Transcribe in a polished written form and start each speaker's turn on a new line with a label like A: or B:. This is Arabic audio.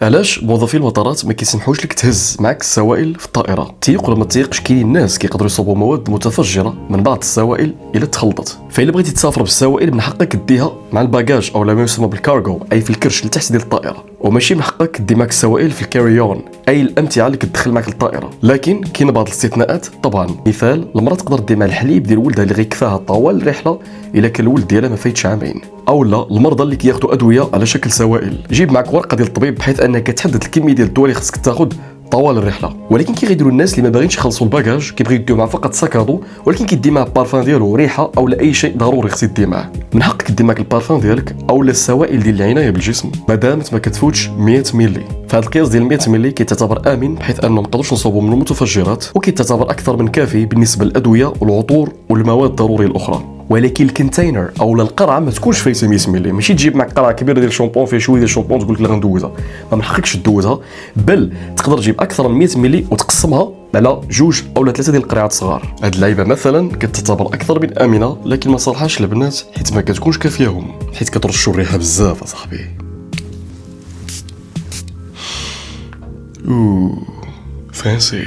A: علاش موظفي المطارات ما كيسمحوش لك تهز معك السوائل في الطائره؟ تيق ولا ما تيقش؟ كاينين الناس كيقدروا يصوبوا مواد متفجره من بعض السوائل الا تخلطت. فالا بغيتي تسافر بالسوائل من حقك ديها مع الباجاج او ما يسمى بالكارغو، اي في الكرش لتحت ديال الطائره، وماشي من حقك دي معك السوائل في الكاريون، اي الامتعه اللي كتدخل معك للطائره. لكن كاين بعض الاستثناءات طبعا. مثال، المراه تقدر دي مع الحليب ديال ولدها اللي غيكفاها طوال الرحله الا كان الولد ديالها ما فايتش عامين. او لا المرضى اللي كياخذوا ادويه على شكل سوائل، جيب معك ورقه ديال الطبيب بحيث انك تحدد الكميه ديال الدواء اللي خصك تاخذ طوال الرحله. ولكن كي غيديروا الناس اللي ما باغينش يخلصوا الباجاج كيبغيو يديو معاه فقط ساكادو، ولكن كيدي معاه البارفان ديالو ريحه او لا اي شيء ضروري خص يدي معاه. من حقك دي معك البارفان ديالك او السوائل ديال العنايه بالجسم مادامت ما كتفوتش 100 ملي. فهاد القياس ديال 100 ملي كيتعتبر امن بحيث انه ما نقدروش نصوبوا من المتفجرات، وكيتعتبر اكثر من كافي بالنسبه للادويه والعطور والمواد الضروريه الاخرى. ولكن الكونتينر او القرعه ما تكونش فايته 100 ملي. ماشي تجيب معك قرعه كبيره ديال الشامبون فيها شويه ديال الشامبون تقول لك لا غندوزها، ما من حقكش تدوزها، بل تقدر تجيب اكثر من 100 ملي وتقسمها على جوج او ثلاثه ديال القرعات صغار. هاد اللعيبه مثلا كتعتبر اكثر من امنه، لكن ما صالحاش للبنات حيت ما كتكونش كافياهم، حيت كترشوا الريحه بزاف اصاحبي. فانسي.